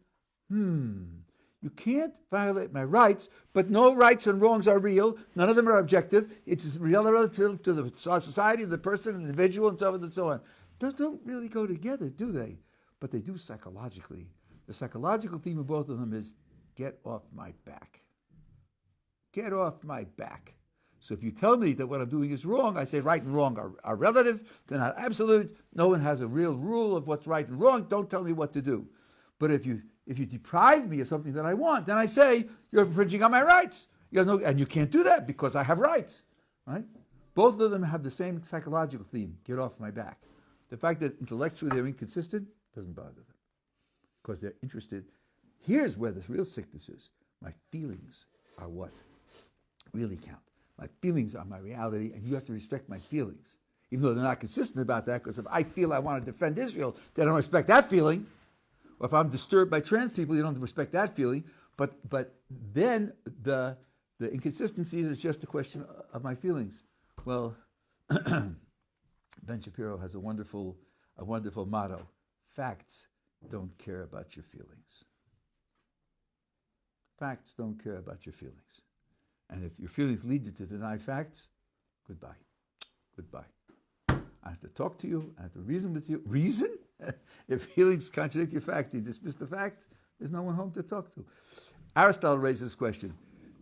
[SPEAKER 1] You can't violate my rights, but no rights and wrongs are real. None of them are objective. It's real relative to the society, the person, the individual, and so on and so on. Those don't really go together, do they? But they do psychologically. The psychological theme of both of them is, get off my back. Get off my back. So if you tell me that what I'm doing is wrong, I say right and wrong are relative, they're not absolute. No one has a real rule of what's right and wrong. Don't tell me what to do. But if you deprive me of something that I want, then I say, you're infringing on my rights. And you can't do that because I have rights. Right? Both of them have the same psychological theme, get off my back. The fact that intellectually they're inconsistent doesn't bother them because they're interested. Here's where the real sickness is. My feelings are what really count. My feelings are my reality, and you have to respect my feelings. Even though they're not consistent about that, because if I feel I want to defend Israel, they don't respect that feeling. Or if I'm disturbed by trans people, you don't respect that feeling. But then the inconsistencies is just a question of my feelings. Well, Ben Shapiro has a wonderful motto: facts don't care about your feelings. Facts don't care about your feelings. And if your feelings lead you to deny facts, goodbye. Goodbye. I have to talk to you. I have to reason with you. Reason? If feelings contradict your facts, you dismiss the facts, there's no one home to talk to. Aristotle raises this question.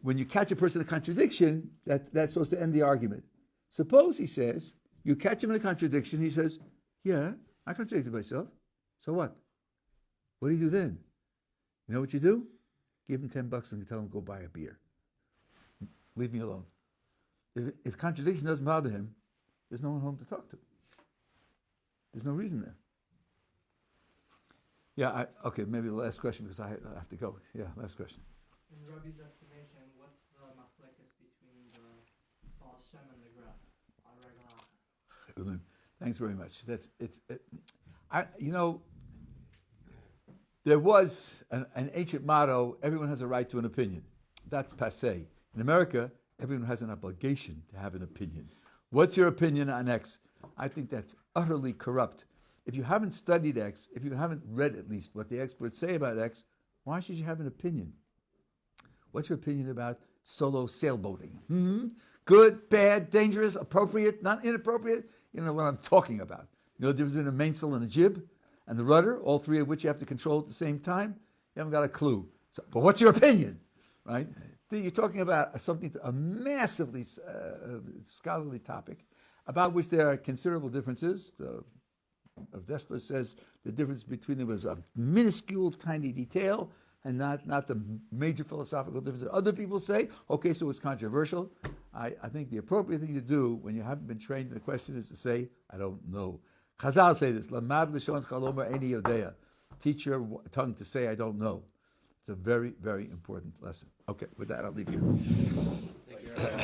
[SPEAKER 1] When you catch a person in a contradiction, that's supposed to end the argument. Suppose, he says, you catch him in a contradiction, he says, yeah, I contradicted myself. So what? What do you do then? You know what you do? Give him $10 and tell him to go buy a beer. Leave me alone. If contradiction doesn't bother him, there's no one home to talk to. There's no reason there. Yeah, okay, maybe the last question because I have to go. Yeah, last question.
[SPEAKER 7] In Rabbi's estimation, what's the machlokes between the Baal Shem and the Gra?
[SPEAKER 1] Thanks very much. There was an ancient motto, everyone has a right to an opinion. That's passé. In America, everyone has an obligation to have an opinion. What's your opinion on X? I think that's utterly corrupt. If you haven't studied X, if you haven't read at least what the experts say about X, why should you have an opinion? What's your opinion about solo sailboating? Good, bad, dangerous, appropriate, not inappropriate? You know what I'm talking about. You know the difference between a mainsail and a jib? and the rudder, all three of which you have to control at the same time, you haven't got a clue. So, but what's your opinion, right? You're talking about a massively scholarly topic about which there are considerable differences. Rav Dessler says the difference between them was a minuscule, tiny detail, and not the major philosophical difference. Other people say, okay, so it's controversial. I think the appropriate thing to do when you haven't been trained in the question is to say, I don't know. Chazal say this, Lamad l'shon chalomer eini yodea. Teach your tongue to say, I don't know. It's a very, very important lesson. Okay, with that, I'll leave you.
[SPEAKER 6] Thank you.